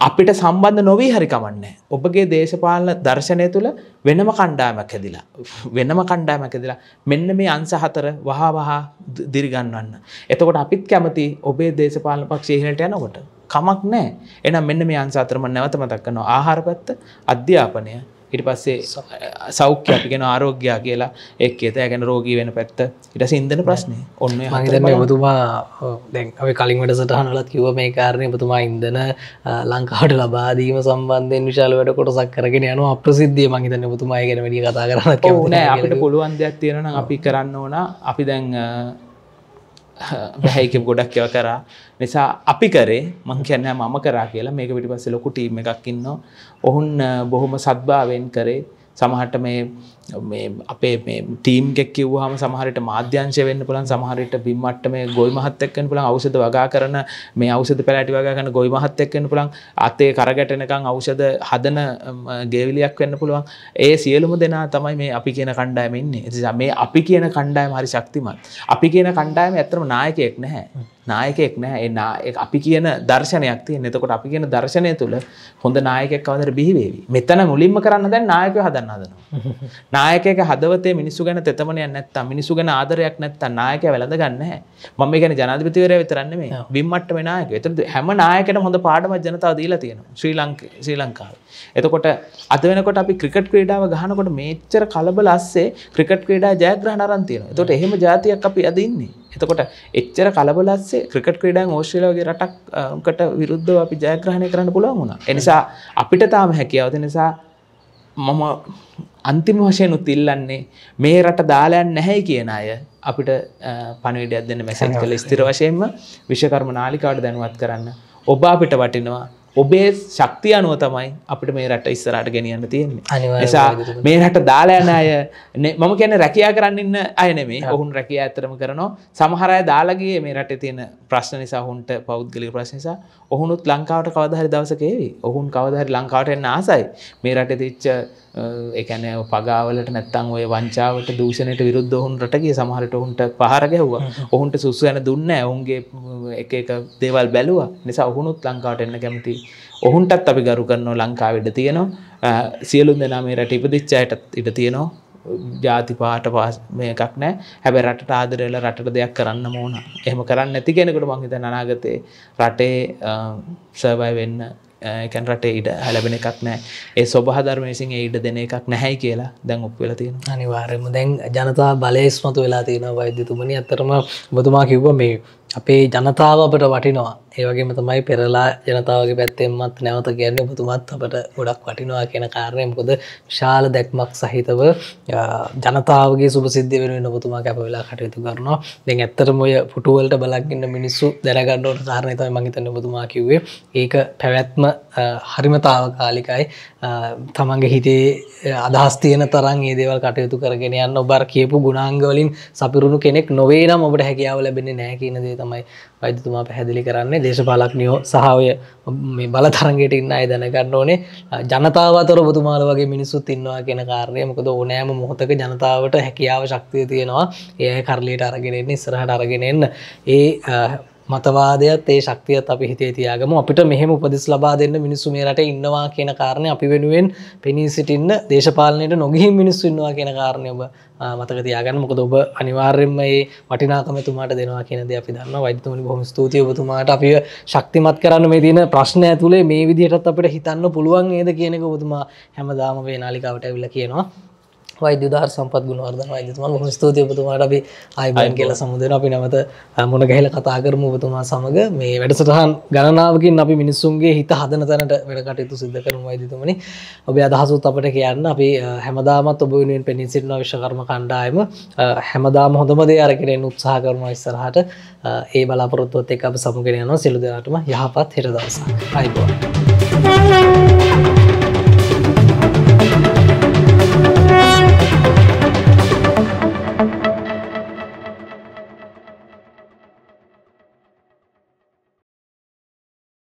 අපිට සම්බන්ධ නොවී හරි කමන්නේ. ඔබගේ දේශපාලන දර්ශනය තුළ වෙනම කණ්ඩායමක් හැදිලා මෙන්න මේ අංශ හතර වහා දිරිගන්වන්න. එතකොට අපිත් කැමති ඔබේ දේශපාලන පක්ෂය ඉහළට යනකොට. කමක් නැහැ. එහෙනම් මෙන්න මේ අංශ හතර මම නැවත මතක් කරනවා. ආහාර පැත්ත, අධ්‍යාපනය, ඊට පස්සේ සෞඛ්‍ය අපි කියන ආරෝග්‍ය කියලා ඒකේත යගෙන රෝගී වෙන පැත්ත, ඊට පස්සේ ඉන්ධන ප්‍රශ්නේ. ඔන්න ඔය මම හිතන්නේ ඔබතුමා දැන් අපි කලින් වැඩසටහන වලත් කිව්වා මේ කාරණේ ඔබතුමා ඉන්ධන ලංකාවට ලබා දීම සම්බන්ධයෙන් විශාල වැඩ කොටසක් කරගෙන යනවා. අප්‍රසිද්ධිය මම හිතන්නේ ඔබතුමා ඒ ගැන වැඩි කතා කරන්නත් කැමති නෑ. අපිට පුළුවන් දෙයක් තියෙනවා නම් අපි කරන්න ඕන. අපි දැන් බැහැයික ගොඩක් ඒවා කරා. නිසා අපි කරේ මම කියන්නේ මම කරා කියලා. මේක පිටිපස්සේ ලොකු ටීම් එකක් ඉන්නවා. ඔවුන් බොහොම සත්භාවයෙන් කරේ. සමහරට මේ අපේ මේ ටීම් එකක් කිව්වහම සමහරට මාධ්‍යංශය වෙන්න පුළුවන්, සමහරට බිම් මට්ටමේ ගොවි මහත්තයෙක් වෙන්න පුළුවන්, ඖෂධ වගා කරන මේ ඖෂධ පැලෑටි වගා කරන ගොවි මහත්තයෙක් වෙන්න පුළුවන්, අතේ කරගැටෙනකන් ඖෂධ හදන ගෙවිලියක් වෙන්න පුළුවන්. ඒ සියලුම දෙනා තමයි මේ අපි කියන කණ්ඩායමේ ඉන්නේ. ඒ නිසා මේ අපි කියන කණ්ඩායම හරි ශක්තිමත්. අපි කියන කණ්ඩායමේ ඇත්තටම නායකයෙක් නැහැ. ඒ අපි කියන දර්ශනයක් තියෙන. එතකොට අපි කියන දර්ශනය තුළ හොඳ නායකයෙක් කවදාද බිහි වේවි. මෙතන මුලින්ම කරන්න දැන් නායකයෝ හදන්න හදනවා. නායකයෙක් හදවතේ මිනිස්සු ගැන තෙතමනයක් නැත්තම්, මිනිස්සු ගැන ආදරයක් නැත්තම් නායකයා වැළඳ ගන්න නැහැ. මම මේ කියන්නේ ජනාධිපතිවරයා විතරක් නෙමෙයි. බිම් මට්ටමේ නායකයෝ. එතන හැම නායකයෙකුටම හොඳ පාඩමක් ජනතාව දීලා තියෙනවා. ශ්‍රී ලංකාවේ. එතකොට අද වෙනකොට අපි ක්‍රිකට් ක්‍රීඩාව ගහනකොට මේච්චර කලබල ඇස්සේ ක්‍රිකට් ක්‍රීඩා ජයග්‍රහණ අරන් තියෙනවා. එතකොට එහෙම જાතියක් අපි අද ඉන්නේ. එතකොට එච්චර කලබල ඇස්සේ ක්‍රිකට් ක්‍රීඩාවෙන් ඕස්ට්‍රේලියාව වගේ රටකට විරුද්ධව අපි ජයග්‍රහණය කරන්න පුළුවන් වුණා. ඒ නිසා අපිට තාම හැකියාව තියෙන නිසා මම අන්තිම වශයෙන් උත් ඉල්ලන්නේ මේ රට දාලා යන්නේ නැහැයි කියන අය අපිට පණිවිඩයක් දෙන්න මැසේජ් කළ ස්ථිර වශයෙන්ම විශ්වකර්ම නාලිකාවට දැනුවත් කරන්න. ඔබ අපිට වටිනවා. ඔබේ ශක්තිය අනුව තමයි අපිට මේ රට ඉස්සරහට ගෙනියන්න තියෙන්නේ. අනිවාර්යයෙන්ම නිසා වෛද්‍යතුමනි. මේ රට දාලා යන අය මම කියන්නේ රැකියා කරන්න ඉන්න අය නෙමෙයි. ඔවුන් රැකියා ඇත්තටම කරනවා. සමහර අය දාලා ගියේ මේ රටේ තියෙන ප්‍රශ්න නිසා, ඔවුන්ට පෞද්ගලික ප්‍රශ්න නිසා. ඔවුනුත් ලංකාවට කවදා හරි දවසක එවි. ඔවුන් කවදා හරි ලංකාවට එන්න ආසයි. මේ රටේ තිච්ච ඒ කියන්නේ පගාවලට නැත්තම් ඔය වංචාවට දූෂණයට විරුද්ධව ඔවුන් රට ගියේ. සමහරට ඔවුන්ට පහර ගැහුවා. ඔවුන්ට සුසු යන දුන්නේ නැහැ. ඔවුන්ගේ එක එක දේවල් බැලුවා. නිසා ඔවුනුත් ලංකාවට එන්න කැමති. ඔවුන්ටත් අපි ගරු කරනවා. ලංකාවේ ඉඩ තියෙනවා. සියලු දෙනා මේ රට ඉපදිච්ච අයටත් ඉඩ තියෙනවා. ජාති පාට මේකක් නැහැ. හැබැයි රටට ආදරය වෙලා රටට දෙයක් කරන්න ඕන. එහෙම කරන්නේ නැති කෙනෙකුට මං හිතන්නේ අනාගතේ රටේ සර්වයිව් වෙන්න කියන්නේ රටේ ඉඩ ලැබෙන එකක් නැහැ. ඒ ස්වභාව ධර්මයෙන් විසින් ඒ ඉඩ දෙන එකක් නැහැයි කියලා දැන් ඔප්පු වෙලා තියෙනවා. අනිවාර්යයෙන්ම දැන් ජනතා බලය ඉස්මතු වෙලා තියෙනවා වෛද්‍යතුමනි. අතරම ඔබතුමා කිව්වා මේ අපේ ජනතාව අපට වටිනවා. ඒ වගේම තමයි පෙරලා ජනතාවගේ පැත්තෙන්මත් නැවත කියන්නේ ඔබතුමාත් අපට ගොඩක් වටිනවා කියන කාරණය. මොකද විශාල දැක්මක් සහිතව ජනතාවගේ සුභසිද්ධිය වෙනුවෙන් ඔබතුමා කැප වෙලා කටයුතු කරනවා. දැන් ඇත්තටම ඔය පුටු වලට බලන් ඉන්න මිනිස්සු දැනගන්න ඕන කාරණේ තමයි මම හිතන්නේ ඔබතුමා කිව්වේ. ඒක පැවැත්ම හරිම తాවකාලිකයි. තමන්ගේ හිතේ අදහස් තියෙන තරම් මේ දේවල් කටයුතු කරගෙන යන්න ඔබ අර කියපු ගුණාංග වලින් සපිරුණු කෙනෙක් නොවේ නම් ඔබට හැකියාව ලැබෙන්නේ නැහැ කියන දේ තමයි වෛද්‍යතුමා පැහැදිලි කරන්නේ. දේශපාලඥයෝ සහ ඔය මේ බලතරංගයට ඉන්න අය දැනගන්න ඕනේ ජනතාව අතර ඔබතුමාලා වගේ මිනිස්සුත් ඉන්නවා කියන කාරණය. මොකද ඕනෑම මොහොතක ජනතාවට හැකියාව ශක්තිය තියෙනවා. ඒ අය කරලියට අරගෙන එන්න, ඉස්සරහට අරගෙන එන්න. ඒ මතවාදයත් ඒ ශක්තියත් අපි හිතේ තියාගමු. අපිට මෙහෙම උපදෙස් ලබා දෙන්න මිනිස්සු මේ රටේ ඉන්නවා කියන කාරණේ අපි වෙනුවෙන් පෙනී සිටින්න දේශපාලනයට නොගිහින් මිනිස්සු ඉන්නවා කියන කාරණේ ඔබ මතක තියාගන්න. මොකද ඔබ අනිවාර්යයෙන්ම මේ වටිනාකම එතුමාට දෙනවා කියන දේ අපි දන්නවා. වෛද්‍යතුමනි බොහොම ස්තුතියි ඔබතුමාට අපිව ශක්තිමත් කරන්න මේ තියෙන ප්‍රශ්න ඇතුලේ මේ විදිහටත් අපිට හිතන්න පුළුවන් නේද කියන එක ඔබතුමා හැමදාම මේ නාලිකාවට ඇවිල්ලා කියනවා. වෛද්‍ය උදාහර සම්පත් ගුණවර්ධන වෛද්‍යතුමා බොහොම ස්තුතියි ඔබතුමාට. අපි ආයිබන් කියලා සමුදෙනවා. අපි නැවත මුණ ගැහිලා කතා කරමු ඔබතුමා සමග. මේ වැඩසටහන් ගණනාවකින් අපි මිනිස්සුන්ගේ හිත හදන තැනට වැඩ කටයුතු සිදු කරමු වෛද්‍යතුමනි. ඔබේ අදහසුත් අපිට කියන්න. අපි හැමදාමත් ඔබ වෙනුවෙන් පෙනී සිටින විශ්වකර්ම කණ්ඩායම හැමදාම හොඳම දේ අරගෙන එන්න උත්සාහ කරනවා ඉස්සරහට. ඒ බලාපොරොත්තුවත් එක්ක අපි සමුගෙන යනවා. සියලු දෙනාටම යහපත් හෙට දවසක්. ආයිබන්.